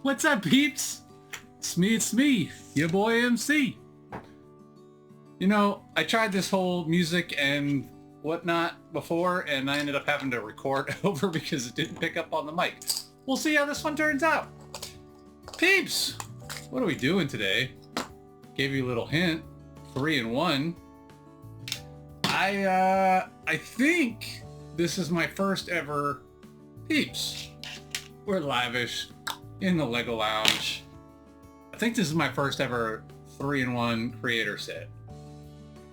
What's up, peeps? It's me, your boy MC. You know, I tried this whole music and whatnot before, and I ended up having to record over because it didn't pick up on the mic. We'll see how this one turns out. Peeps, what are we doing today? Gave you a little hint. 3-in-1. I think this is my first ever peeps. We're lavish in the Lego Lounge. I think this is my first ever 3-in-1 creator set.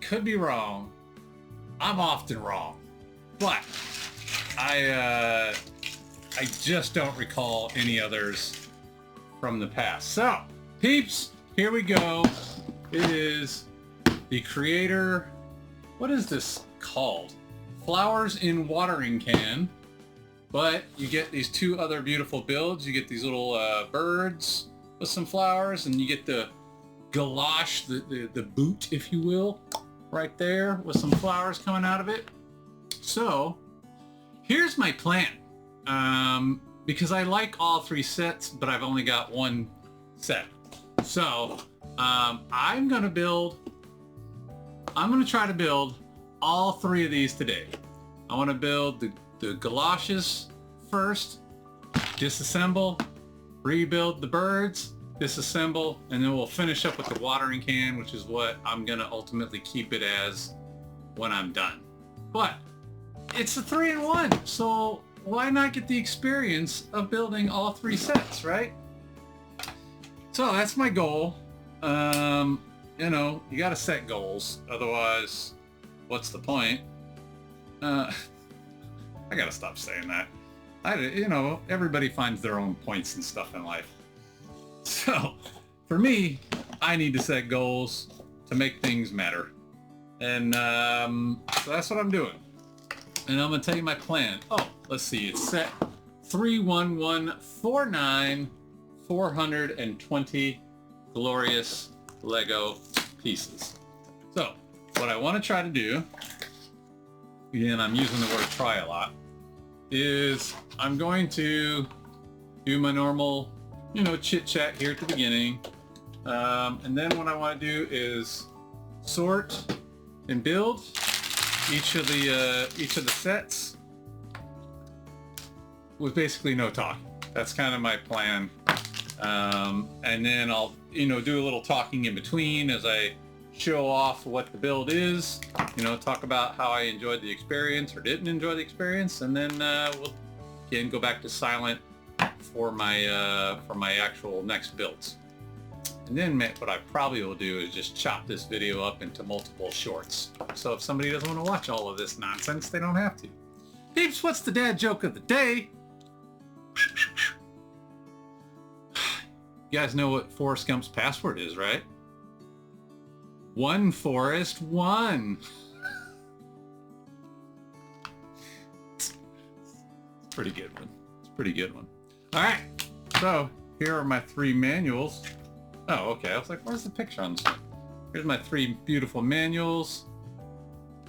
Could be wrong. I'm often wrong, but I just don't recall any others from the past. So, peeps, here we go. It is the creator. What is this called? Flowers in watering can. But you get these two other beautiful builds. You get these little birds with some flowers, and you get the galosh, the boot, if you will, right there with some flowers coming out of it. So here's my plan. Because I like all three sets, but I've only got one set. So I'm gonna try to build all three of these today. I want to build the galoshes first, disassemble, rebuild the birds, disassemble, and then we'll finish up with the watering can, which is what I'm gonna ultimately keep it as when I'm done. But it's a 3-in-1, so why not get the experience of building all three sets, right? So that's my goal. You know, you gotta set goals, otherwise what's the point? I gotta stop saying that. You know, everybody finds their own points and stuff in life. So for me, I need to set goals to make things matter. And so that's what I'm doing. And I'm gonna tell you my plan. Oh, let's see, it's set 31149 420 glorious Lego pieces. So what I want to try to do, again, I'm using the word try a lot, is I'm going to do my normal, you know, chit chat here at the beginning. And then what I want to do is sort and build each of the sets with basically no talk. That's kind of my plan. And then I'll, you know, do a little talking in between as I show off what the build is, you know, talk about how I enjoyed the experience or didn't enjoy the experience, and then we'll again go back to silent for my actual next builds. And then what I probably will do is just chop this video up into multiple shorts. So if somebody doesn't want to watch all of this nonsense, they don't have to. Peeps, what's the dad joke of the day? You guys know what Forrest Gump's password is, right? One Forrest, one. It's a pretty good one. It's a pretty good one. All right, so here are my three manuals. Oh, okay. I was like, where's the picture on this one? Here's my three beautiful manuals.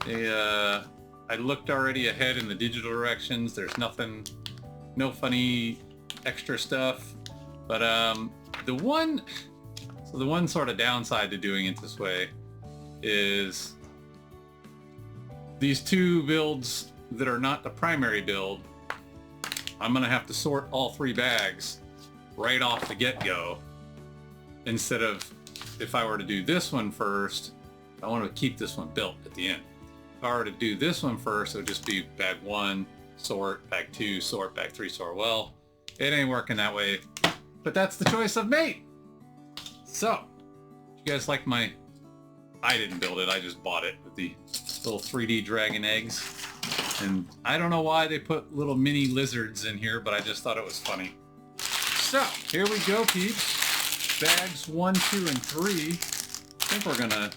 I looked already ahead in the digital directions. There's nothing, no funny extra stuff. But the one sort of downside to doing it this way is these two builds that are not the primary build, I'm gonna have to sort all three bags right off the get-go, instead of if I were to do this one first. I want to keep this one built at the end. If I were to do this one first, it would just be bag 1, sort, bag 2, sort, bag 3, sort. Well, it ain't working that way, but that's the choice I've made. So, you guys like my... I didn't build it, I just bought it with the little 3D dragon eggs. And I don't know why they put little mini lizards in here, but I just thought it was funny. So, here we go, peeps. Bags 1, 2, and 3. I think we're gonna...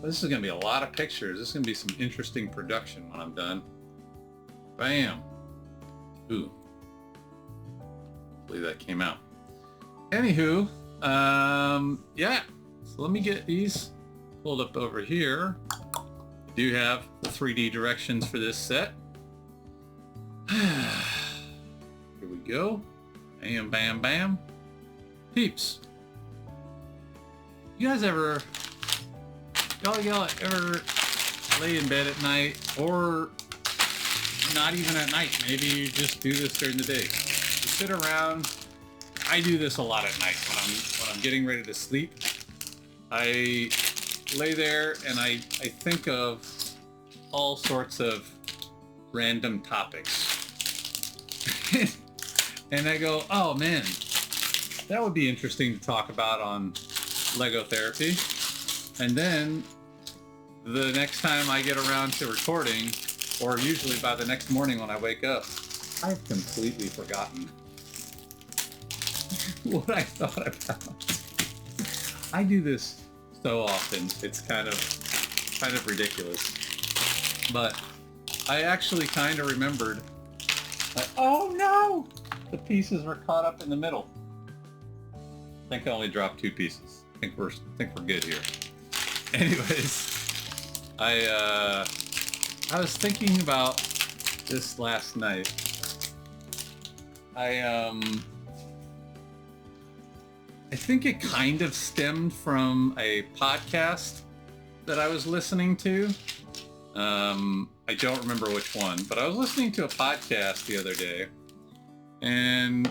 This is gonna be a lot of pictures. This is gonna be some interesting production when I'm done. Bam. Ooh. Hopefully that came out. Anywho, yeah. So let me get these pulled up over here. I do have the 3D directions for this set. Here we go. Bam, bam, bam. peeps, you guys ever lay in bed at night, or not even at night, maybe you just do this during the day? You sit around. I do this a lot at night when I'm getting ready to sleep. I lay there and I think of all sorts of random topics. And I go, oh man, that would be interesting to talk about on Lego Therapy. And then the next time I get around to recording, or usually by the next morning when I wake up, I've completely forgotten what I thought about. I do this so often, it's kind of ridiculous. But I actually kind of remembered, like, oh no! The pieces were caught up in the middle. I think I only dropped 2 pieces. I think we're good here. Anyways, I was thinking about this last night. I think it kind of stemmed from a podcast that I was listening to. I don't remember which one, but I was listening to a podcast the other day, and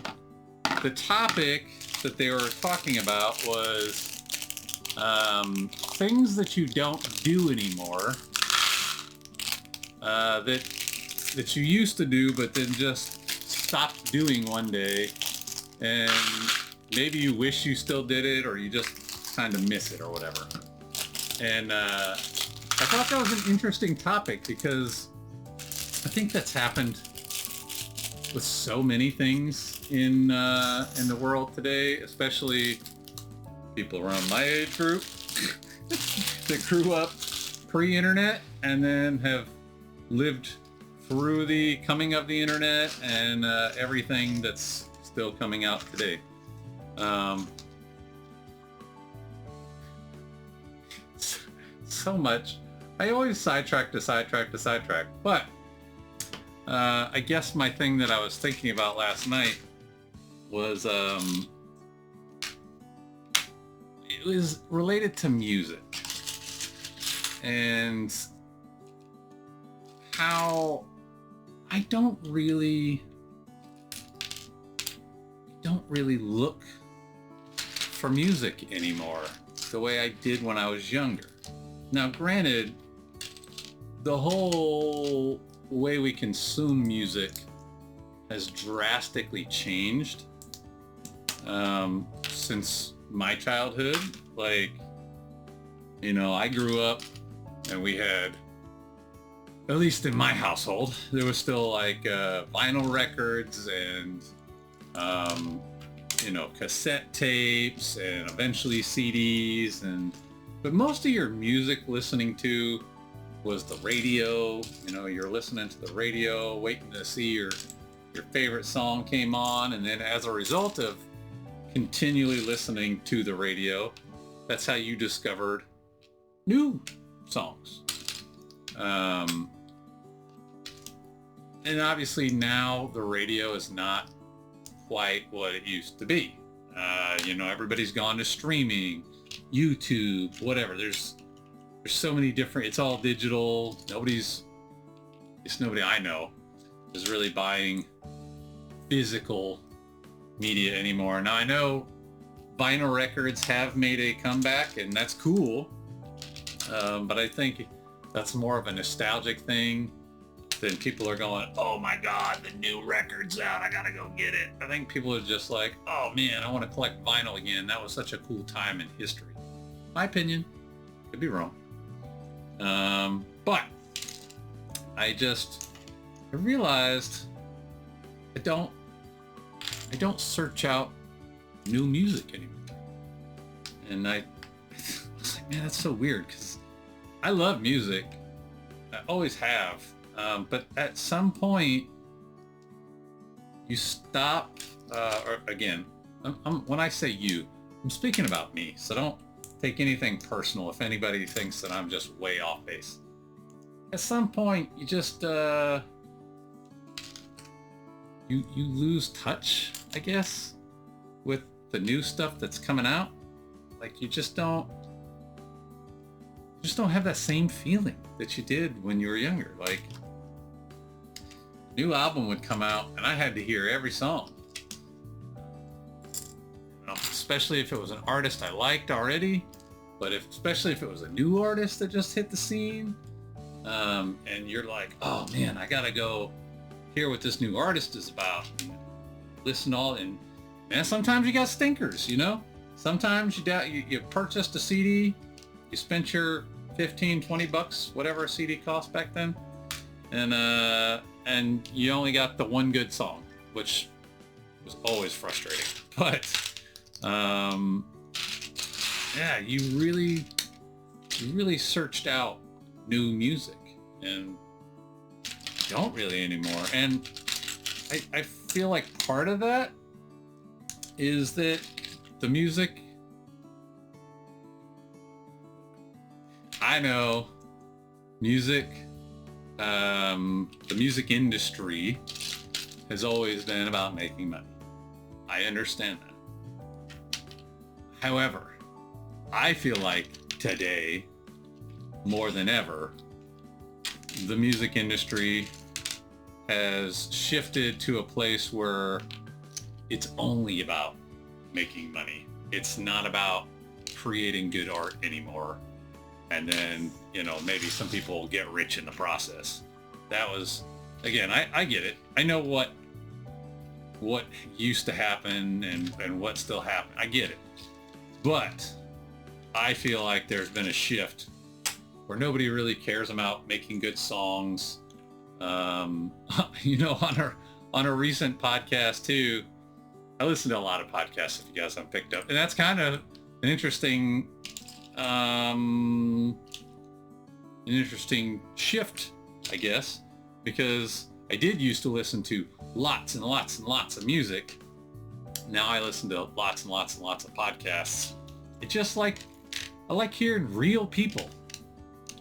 the topic that they were talking about was things that you don't do anymore, that you used to do but then just stopped doing one day, and maybe you wish you still did it, or you just kind of miss it or whatever. And I thought that was an interesting topic because I think that's happened with so many things in the world today, especially people around my age group that grew up pre-internet and then have lived through the coming of the internet and everything that's still coming out today. So much. I always sidetrack, but I guess my thing that I was thinking about last night was it was related to music and how I don't really look for music anymore the way I did when I was younger. Now, granted, the whole way we consume music has drastically changed since my childhood. Like, you know, I grew up and we had, at least in my household, there was still like vinyl records and you know, cassette tapes and eventually CDs, but most of your music listening to was the radio. You know, you're listening to the radio, waiting to see your favorite song came on, and then as a result of continually listening to the radio, that's how you discovered new songs. And obviously now the radio is not quite what it used to be. You know, everybody's gone to streaming, YouTube, whatever. There's so many different, it's all digital. Nobody I know is really buying physical media anymore. Now I know vinyl records have made a comeback, and that's cool. But I think that's more of a nostalgic thing than people are going, oh my God, the new record's out, I gotta go get it. I think people are just like, oh man, I want to collect vinyl again. That was such a cool time in history. My opinion, could be wrong. But I realized I don't search out new music anymore. And I was like, man, that's so weird, because I love music. I always have. But at some point, you stop, or again, when I say you, I'm speaking about me, so don't take anything personal if anybody thinks that I'm just way off base. At some point, you just, you lose touch, I guess, with the new stuff that's coming out, like you just don't have that same feeling that you did when you were younger. Like, new album would come out and I had to hear every song. You know, especially if it was an artist I liked already, but especially if it was a new artist that just hit the scene, and you're like, oh man, I gotta go hear what this new artist is about, and listen all, and man, sometimes you got stinkers, you know? Sometimes you purchased a CD, you spent your 15, 20 bucks, whatever a CD cost back then, and you only got the one good song, which was always frustrating. But yeah, you really searched out new music, and don't really anymore. And I feel like part of that is that the music, I know music, the music industry has always been about making money. I understand that. However, I feel like today, more than ever, the music industry has shifted to a place where it's only about making money. It's not about creating good art anymore. And then, you know, maybe some people get rich in the process. That was, again, I get it. I know what used to happen and what still happens. I get it. But I feel like there's been a shift where nobody really cares about making good songs. You know, on a recent podcast too, I listen to a lot of podcasts, if you guys haven't picked up, and that's kind of an interesting shift, I guess, because I did used to listen to lots and lots and lots of music. Now I listen to lots and lots and lots of podcasts. It's just like, I like hearing real people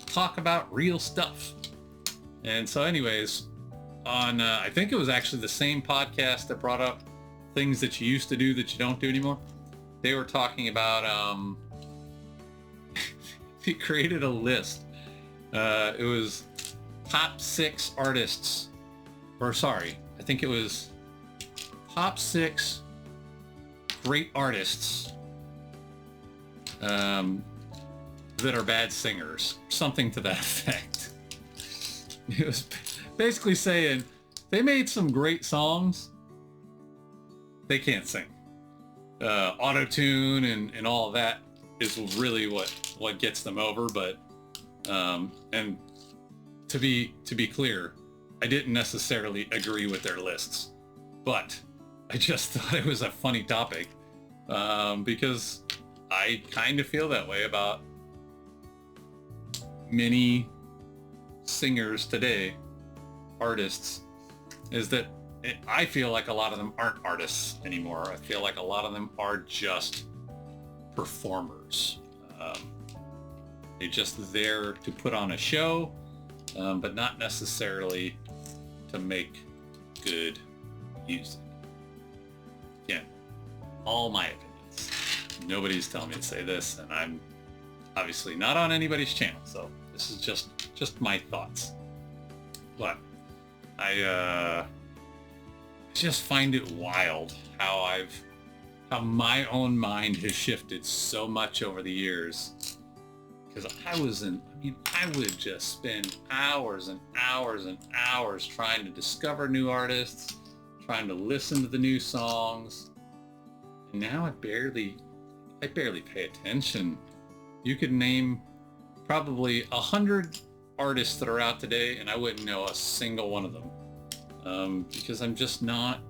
talk about real stuff. And so anyways, on I think it was actually the same podcast that brought up things that you used to do that you don't do anymore. They were talking about he created a list. It was top 6 artists, or sorry, I think it was top 6 great artists that are bad singers, something to that effect. It was basically saying they made some great songs, they can't sing. Auto-tune and all of that is really what gets them over. But and to be clear, I didn't necessarily agree with their lists, but I just thought it was a funny topic, because I kind of feel that way about many singers today, artists, is that I feel like a lot of them aren't artists anymore. I feel like a lot of them are just performers. They're just there to put on a show, but not necessarily to make good music. Again, all my opinions. Nobody's telling me to say this, and I'm obviously not on anybody's channel, so this is just my thoughts. But I just find it wild how my own mind has shifted so much over the years. Because I would just spend hours and hours and hours trying to discover new artists, trying to listen to the new songs. And now I barely pay attention. You could name probably 100 artists that are out today, and I wouldn't know a single one of them, because I'm just not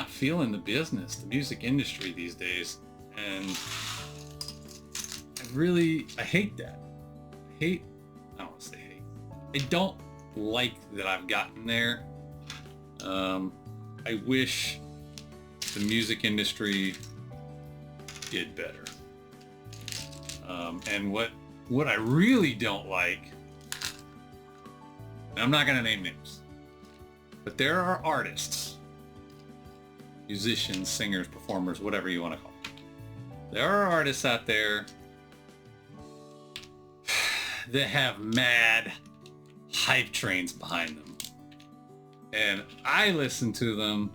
feeling the music industry these days, and I hate that. I don't want to say hate. I don't like that I've gotten there. I wish the music industry did better. And what I really don't like, and I'm not going to name names, but there are artists, musicians, singers, performers, whatever you want to call them. There are artists out there that have mad hype trains behind them. And I listen to them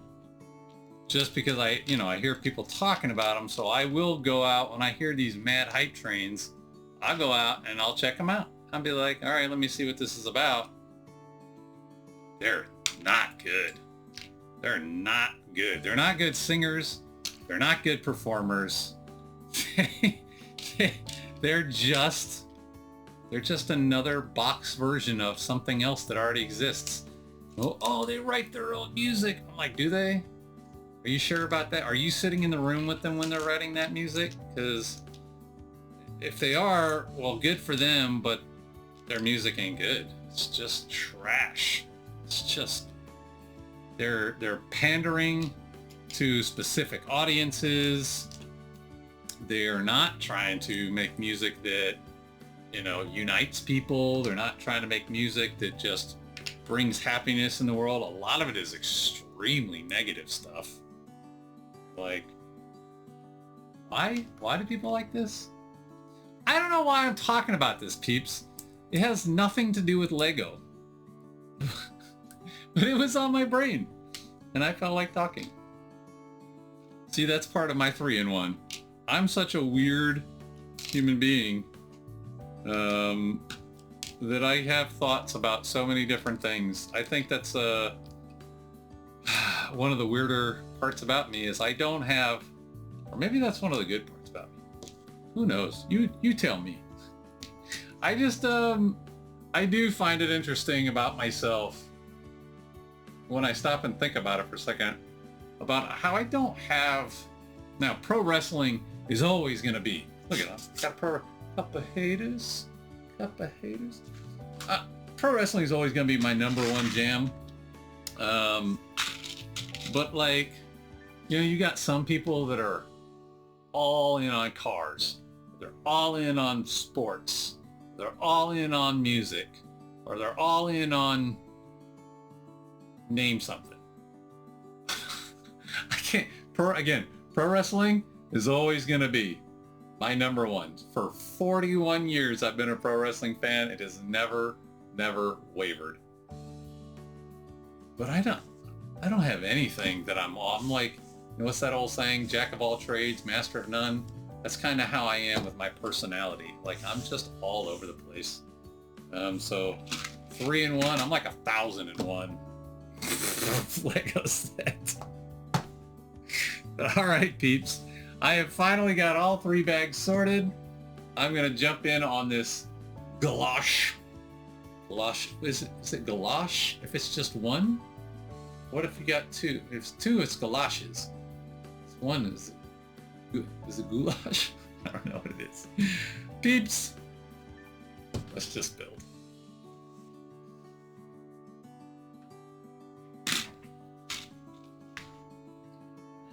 just because I hear people talking about them. So I will go out when I hear these mad hype trains. I'll go out and I'll check them out. I'll be like, all right, let me see what this is about. They're not good. They're not good. They're not good singers. They're not good performers. They're just another box version of something else that already exists. Oh, they write their own music. I'm like, do they? Are you sure about that? Are you sitting in the room with them when they're writing that music? Because if they are, well, good for them, but their music ain't good. It's just trash. It's just, they're pandering to specific audiences. They're not trying to make music that, unites people. They're not trying to make music that just brings happiness in the world. A lot of it is extremely negative stuff. Like, why do people like this? I don't know why I'm talking about this, peeps. It has nothing to do with Lego. But it was on my brain, and I felt like talking. See, that's part of my 3-in-1. I'm such a weird human being that I have thoughts about so many different things. I think that's one of the weirder parts about me is I don't have, or maybe that's one of the good parts about me. Who knows? You tell me. I just I do find it interesting about myself when I stop and think about it for a second, about how I don't have... Now, pro wrestling is always going to be... Look at us. Got a couple of haters. Pro wrestling is always going to be my #1 jam. But like, you got some people that are all in on cars. They're all in on sports. They're all in on music. Or they're all in on... Name something. I can't... Pro wrestling is always going to be my #1. For 41 years I've been a pro wrestling fan. It has never wavered. But I don't have anything that I'm like, what's that old saying? Jack of all trades, master of none. That's kind of how I am with my personality. Like, I'm just all over the place. So 3-in-1, I'm like 1,000-in-1 Lego set. All right, peeps. I have finally got all 3 bags sorted. I'm gonna jump in on this Galosh. Galosh, is it Galosh? If it's just 1? What if you got 2? If it's 2, it's galoshes. If 1 is it goulash? I don't know what it is. Peeps, let's just build.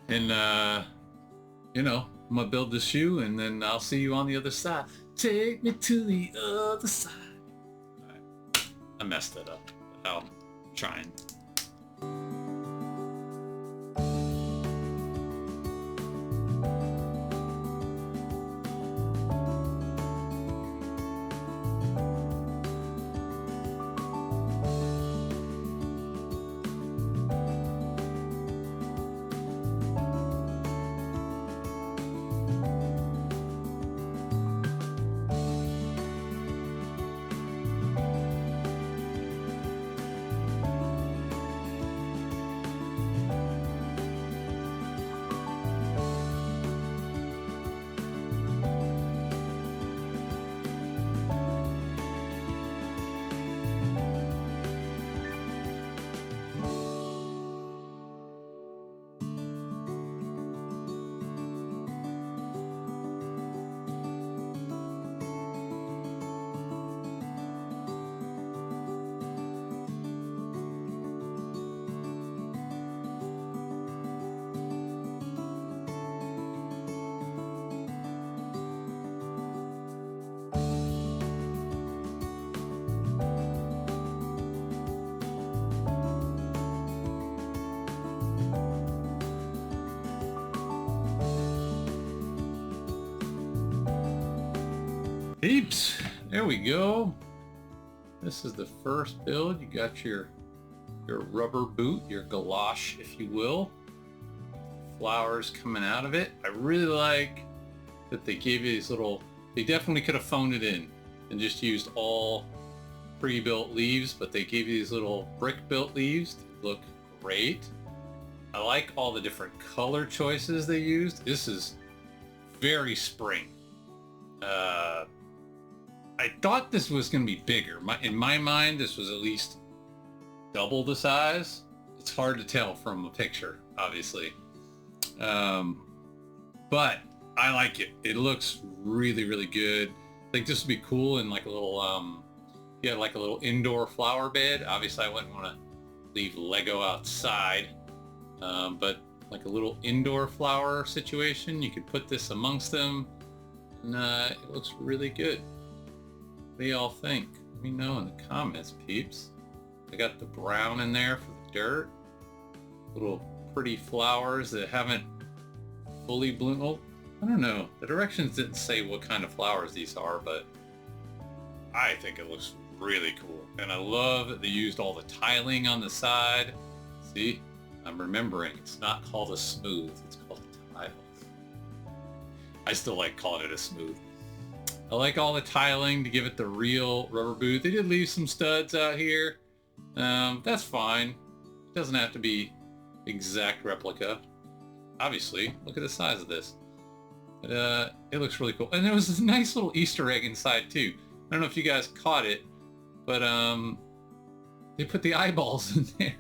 And I'm gonna build the shoe, and then I'll see you on the other side. Take me to the other side. All right. I messed it up. I'm trying. Peeps, there we go. This is the first build. You got your rubber boot, your galosh, if you will. Flowers coming out of it. I really like that they gave you these little, they definitely could have phoned it in and just used all pre-built leaves, but they gave you these little brick-built leaves that look great. I like all the different color choices they used. This is very spring. I thought this was going to be bigger. In my mind, this was at least double the size. It's hard to tell from a picture, obviously. But I like it. It looks really, really good. I think this would be cool in like a little, you had like a little indoor flower bed. Obviously, I wouldn't want to leave Lego outside, but like a little indoor flower situation, you could put this amongst them, and it looks really good. What do y'all think? Let me know in the comments, peeps. I got the brown in there for the dirt. Little pretty flowers that haven't fully bloomed. Well, I don't know. The directions didn't say what kind of flowers these are, but I think it looks really cool. And I love that they used all the tiling on the side. See, I'm remembering it's not called a smooth, it's called a tile. I still like calling it a smooth. I like all the tiling to give it the real rubber boot. They did leave some studs out here. That's fine. It doesn't have to be exact replica. Obviously, look at the size of this. But, it looks really cool. And there was this nice little Easter egg inside too. I don't know if you guys caught it, but they put the eyeballs in there,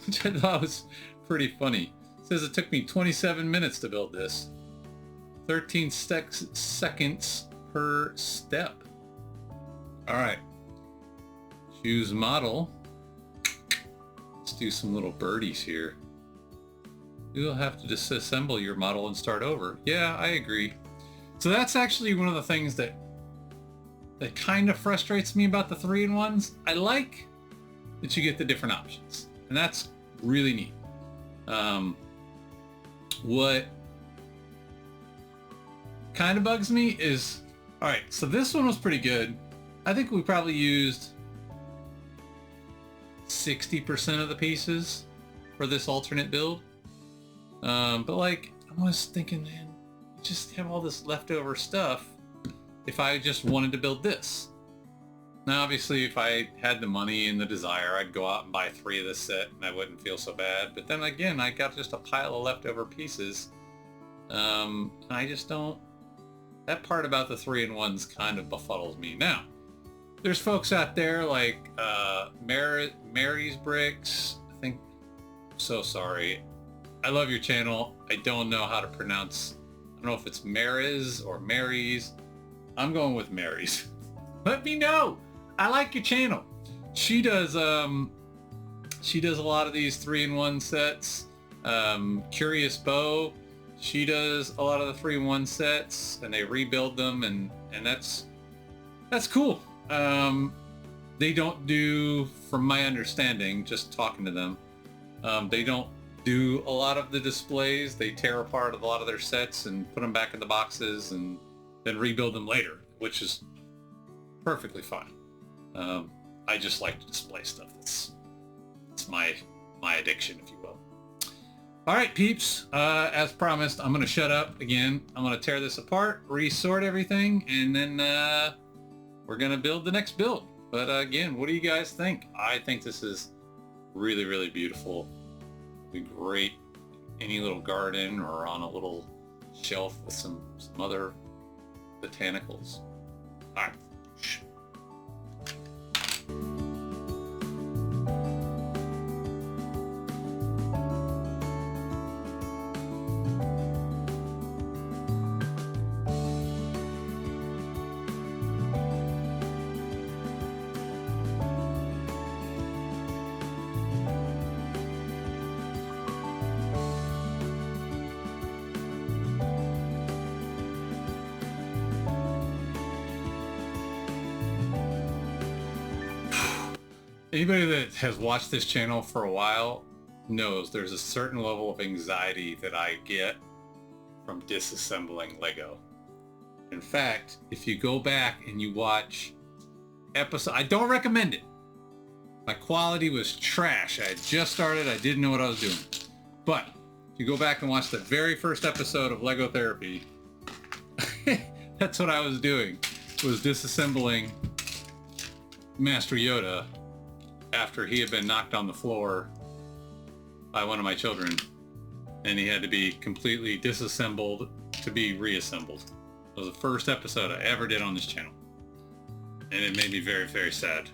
which I thought was pretty funny. It says it took me 27 minutes to build this. 13 seconds per step. All right. Choose model. Let's do some little birdies here. You'll have to disassemble your model and start over. Yeah, I agree. So that's actually one of the things that kind of frustrates me about the 3-in-1s. I like that you get the different options, and that's really neat. What kind of bugs me is, all right, so this one was pretty good. I think we probably used 60% of the pieces for this alternate build. But like, I was thinking, man, you just have all this leftover stuff if I just wanted to build this. Now, obviously, if I had the money and the desire, I'd go out and buy 3 of this set and I wouldn't feel so bad. But then again, I got just a pile of leftover pieces. And I just don't, that part about the 3-in-1s kind of befuddles me. Now, there's folks out there like Mary's Bricks. I think, I'm so sorry. I love your channel. I don't know how to pronounce, I don't know if it's Mary's or Mary's. I'm going with Mary's. Let me know. I like your channel. She does a lot of these 3-in-1 sets. Curious Bow, she does a lot of the 3-in-1 sets, and they rebuild them, and that's cool. They don't do, from my understanding, just talking to them, they don't do a lot of the displays. They tear apart a lot of their sets and put them back in the boxes and then rebuild them later, which is perfectly fine. I just like to display stuff. It's my addiction, if you will. All right, peeps, as promised, I'm going to shut up again. I'm going to tear this apart, resort everything, and then we're going to build the next build. But again, what do you guys think? I think this is really, really beautiful. It'd be great in any little garden or on a little shelf with some other botanicals. All right. Anybody that has watched this channel for a while knows there's a certain level of anxiety that I get from disassembling Lego. In fact, if you go back and you watch episode, I don't recommend it. My quality was trash. I had just started. I didn't know what I was doing. But if you go back and watch the very first episode of Lego Therapy, that's what I was doing, was disassembling Master Yoda after he had been knocked on the floor by one of my children, and he had to be completely disassembled to be reassembled. It was the first episode I ever did on this channel, and it made me very, very sad.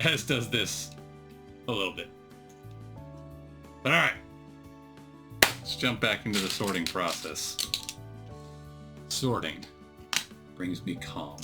As does this a little bit. But all right, let's jump back into the sorting process. Sorting brings me calm.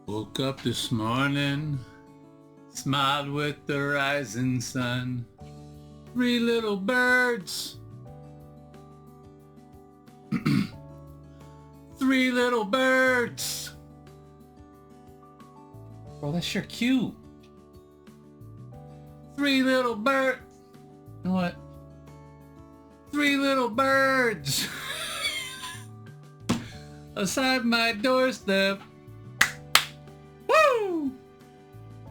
Woke up this morning, smiled with the rising sun. 3 little birds. 3 little birds. Well, that's your cue. 3 little birds. You know what? 3 little birds. Aside my doorstep. Woo!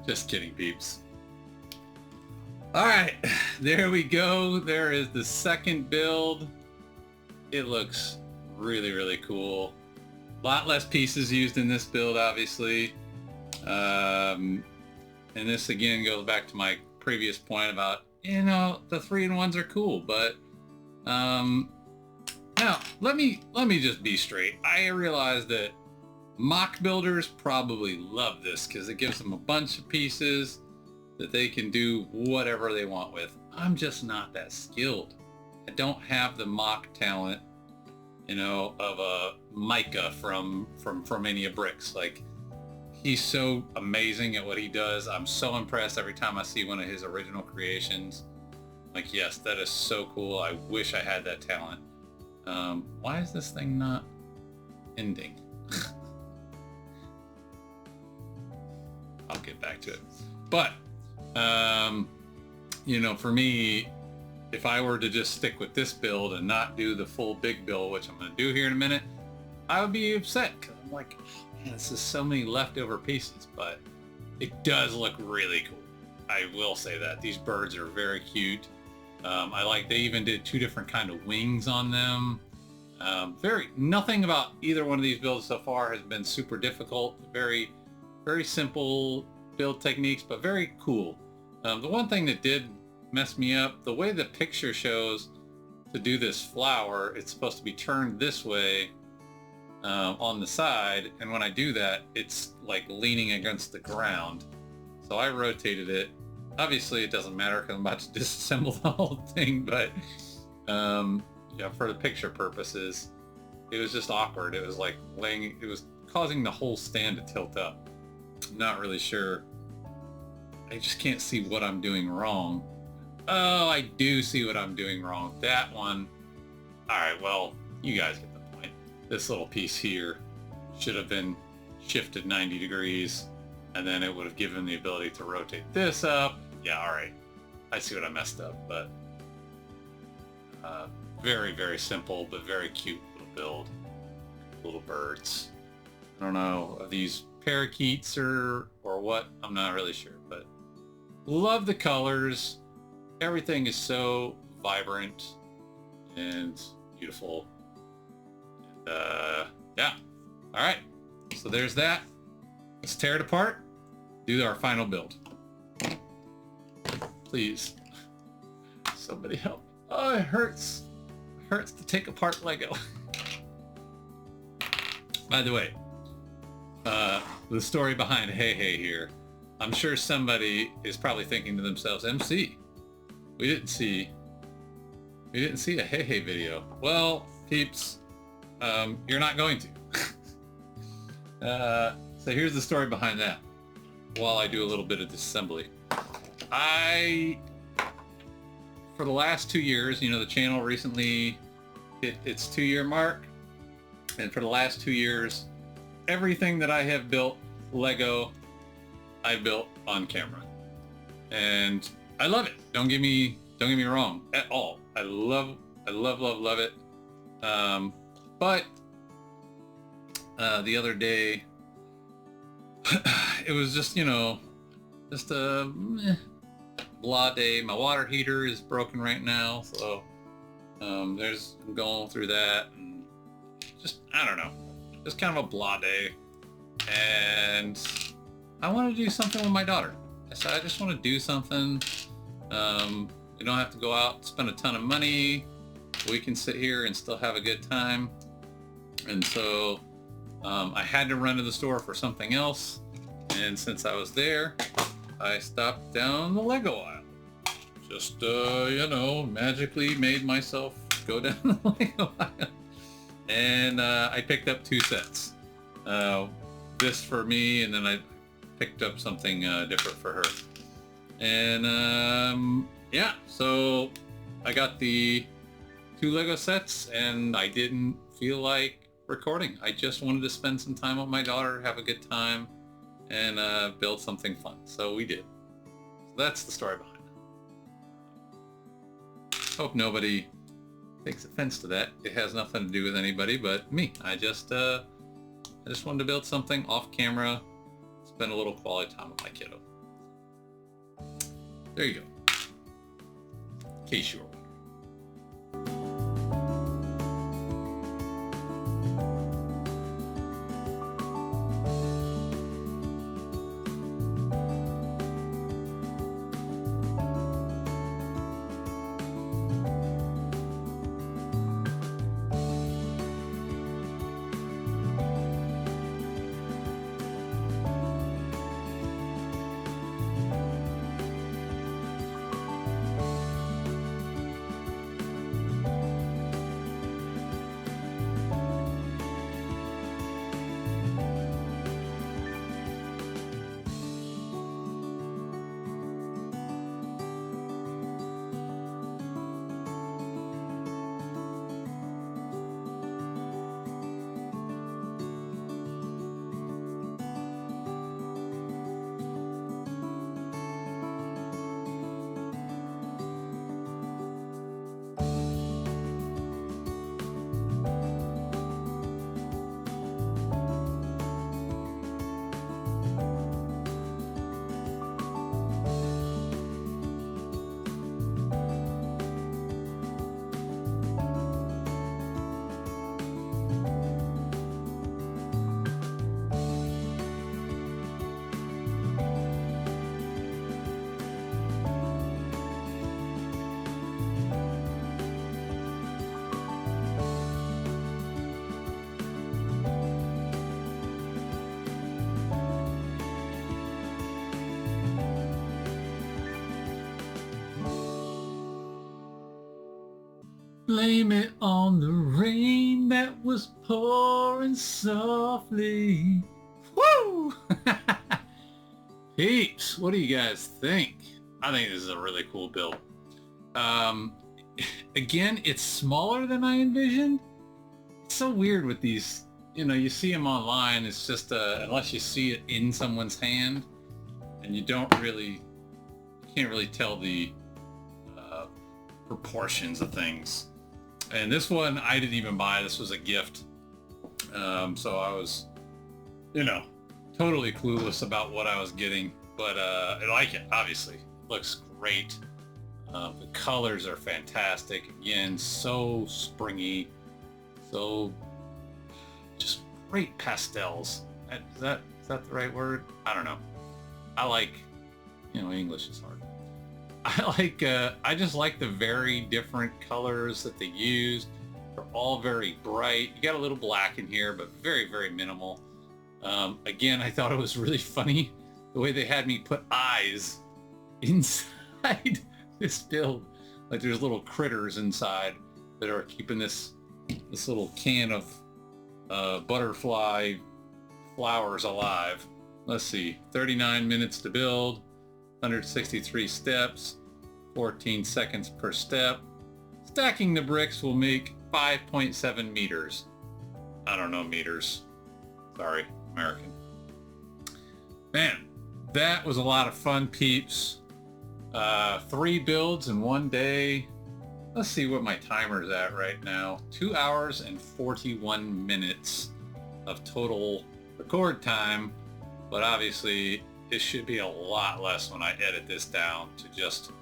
Just kidding, peeps. All right, there we go. There is the second build. It looks really, really cool. A lot less pieces used in this build, obviously. And this again goes back to my previous point about, you know, the 3-in-1s are cool, but now let me just be straight. I realize that mock builders probably love this because it gives them a bunch of pieces that they can do whatever they want with. I'm just not that skilled. I don't have the mock talent, you know, of a Micah from Mania Bricks. Like, he's so amazing at what he does. I'm so impressed every time I see one of his original creations. Like, yes, that is so cool. I wish I had that talent. Why is this thing not ending? I'll get back to it. But, you know, for me, if I were to just stick with this build and not do the full big build, which I'm going to do here in a minute, I would be upset because I'm like, oh, man, this is so many leftover pieces, but it does look really cool. I will say that. These birds are very cute. I like they even did 2 different kind of wings on them. Nothing about either one of these builds so far has been super difficult. Very, very simple build techniques, but very cool. The one thing that did mess me up, the way the picture shows to do this flower, it's supposed to be turned this way on the side, and when I do that, it's like leaning against the ground. So I rotated it. Obviously it doesn't matter because I'm about to disassemble the whole thing, but yeah, for the picture purposes, it was just awkward. It was like it was causing the whole stand to tilt up. I'm not really sure. I just can't see what I'm doing wrong. Oh, I do see what I'm doing wrong. That one. All right, well, you guys get the point. This little piece here should have been shifted 90 degrees, and then it would have given the ability to rotate this up. Yeah, all right. I see what I messed up, but very, very simple, but very cute little build. Little birds. I don't know, are these parakeets or what? I'm not really sure, but love the colors. Everything is so vibrant and beautiful. And yeah. All right. So there's that. Let's tear it apart. Do our final build. Please. Somebody help. Oh, it hurts. It hurts to take apart Lego. By the way, the story behind Hey Hey here, I'm sure somebody is probably thinking to themselves, MC, we didn't see a Hey Hey video. Well, peeps, you're not going to. So here's the story behind that. While I do a little bit of disassembly, for the last 2 years, you know, the channel recently hit its 2-year mark. And for the last 2 years, everything that I have built Lego, I built on camera. And I love it. Don't get me wrong at all. I love it. But the other day, it was just, you know, just a blah day. My water heater is broken right now, so I'm going through that, and just, I don't know, just kind of a blah day. And I want to do something with my daughter. So I just want to do something. We don't have to go out and spend a ton of money. We can sit here and still have a good time. And so I had to run to the store for something else. And since I was there, I stopped down the Lego aisle. Just, you know, magically made myself go down the Lego aisle. And I picked up 2 sets. This for me, and then I picked up something different for her. And yeah, so I got the 2 Lego sets, and I didn't feel like recording. I just wanted to spend some time with my daughter, have a good time, and build something fun. So we did. So that's the story behind it. Hope nobody takes offense to that. It has nothing to do with anybody but me. I just wanted to build something off camera, spend a little quality time with my kiddo. There you go. In case you were wondering. Blame it on the rain that was pouring softly. Woo! Peeps, what do you guys think? I think this is a really cool build. Again, it's smaller than I envisioned. It's so weird with these you know, you see them online, it's just unless you see it in someone's hand, and you can't really tell the proportions of things. And this one I didn't even buy. This was a gift, so I was, you know, totally clueless about what I was getting, but I like it. Obviously, it looks great. The colors are fantastic. Again, so springy, so just great pastels. Is that the right word? I don't know. I like, you know, English is hard. I just like the very different colors that they use. They're all very bright. You got a little black in here, but very, very minimal. Again, I thought it was really funny the way they had me put eyes inside this build. Like there's little critters inside that are keeping this little can of butterfly flowers alive. Let's see, 39 minutes to build, 163 steps, 14 seconds per step. Stacking the bricks will make 5.7 meters. I don't know meters. Sorry, American. Man, that was a lot of fun, peeps. 3 builds in one day. Let's see what my timer's at right now. 2 hours and 41 minutes of total record time. But obviously, it should be a lot less when I edit this down to just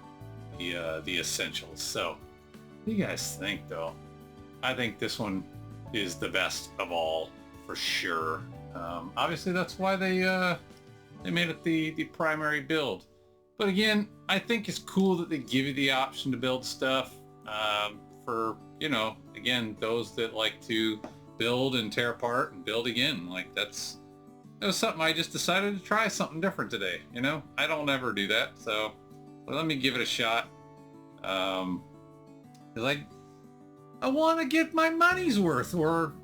the essentials. So, what do you guys think, though? I think this one is the best of all, for sure. Obviously, that's why they made it the primary build. But again, I think it's cool that they give you the option to build stuff for, you know, again, those that like to build and tear apart and build again. Like that was something I just decided to try something different today. You know, I don't ever do that. So let me give it a shot. Cause I want to get my money's worth or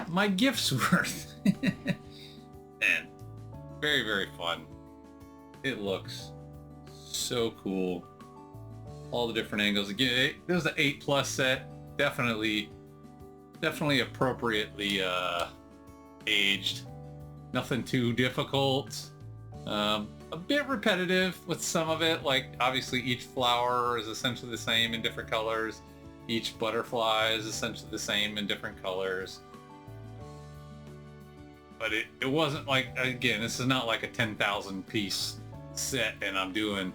my gift's worth. And very, very fun. It looks so cool. All the different angles. Again, there's the 8+ set. Definitely appropriately aged. Nothing too difficult. A bit repetitive with some of it. Like obviously each flower is essentially the same in different colors. Each butterfly is essentially the same in different colors. But it wasn't like, again, this is not like a 10,000 piece set and I'm doing,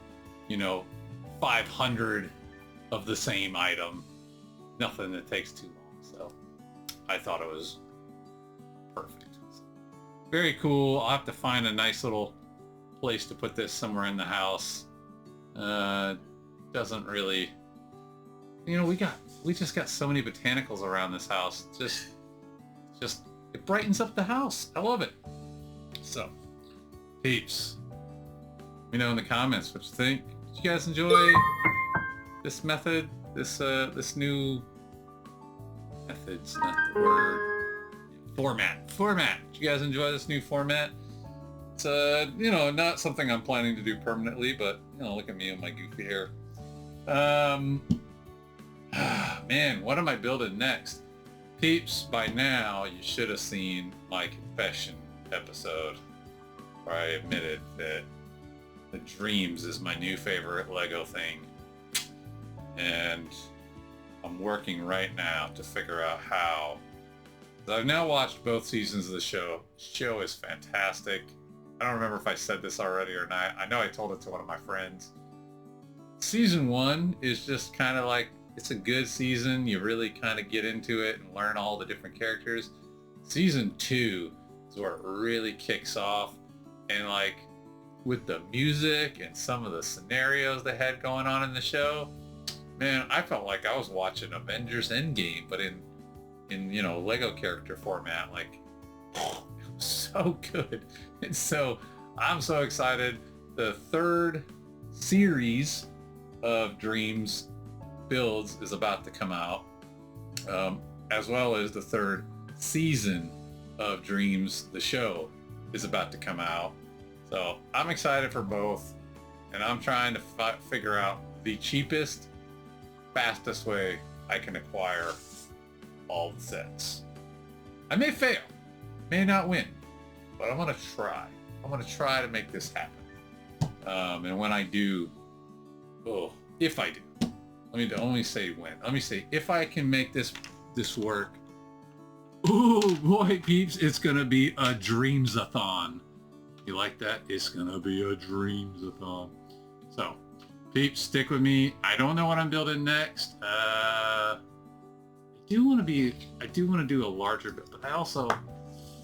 you know, 500 of the same item. Nothing that takes too long. So I thought it was perfect. Very cool. I'll have to find a nice little place to put this somewhere in the house. Doesn't really, you know, we just got so many botanicals around this house. Just it brightens up the house. I love it. So, peeps, let me know in the comments what you think. Did you guys enjoy this method? This new method's not the word. Format. Did you guys enjoy this new format? It's you know, not something I'm planning to do permanently, but you know, look at me and my goofy hair. Man, what am I building next? Peeps, by now you should have seen my confession episode where I admitted that the Dreams is my new favorite Lego thing. And I'm working right now to figure out how. I've now watched both seasons of the show. The show is fantastic. I don't remember if I said this already or not. I know I told it to one of my friends. Season 1 is just kind of like, it's a good season. You really kind of get into it and learn all the different characters. Season 2 is where it really kicks off. And like with the music and some of the scenarios they had going on in the show, man, I felt like I was watching Avengers Endgame, but in you know, Lego character format. Like, it was so good. And so I'm so excited. The 3rd series of Dreams builds is about to come out, as well as the 3rd season of Dreams, the show, is about to come out. So I'm excited for both, and I'm trying to figure out the cheapest, fastest way I can acquire all the sets. I may fail. May not win, but I'm gonna try. I'm gonna try to make this happen. And when I do, if I do, let me say when. Let me say if I can make this work. Oh boy, peeps, it's gonna be a dreams-a-thon. You like that? It's gonna be a dreams-a-thon. So, peeps, stick with me. I don't know what I'm building next. I do want to do a larger build, but I also, oh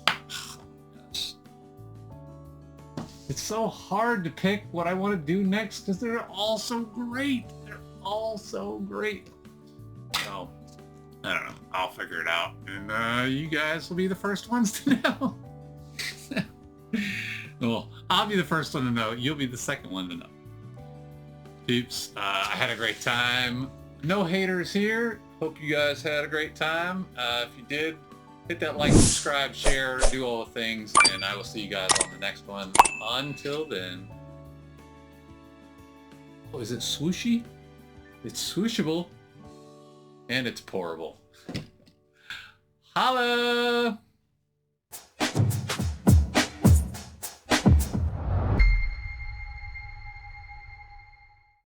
my gosh, it's so hard to pick what I want to do next because they're all so great. They're all so great. So, I don't know. I'll figure it out, and you guys will be the first ones to know. Well, I'll be the first one to know. You'll be the second one to know. Peeps, I had a great time. No haters here. Hope you guys had a great time. If you did, hit that like, subscribe, share, do all the things, and I will see you guys on the next one. Until then. Oh, is it swooshy? It's swooshable. And it's pourable. Holla!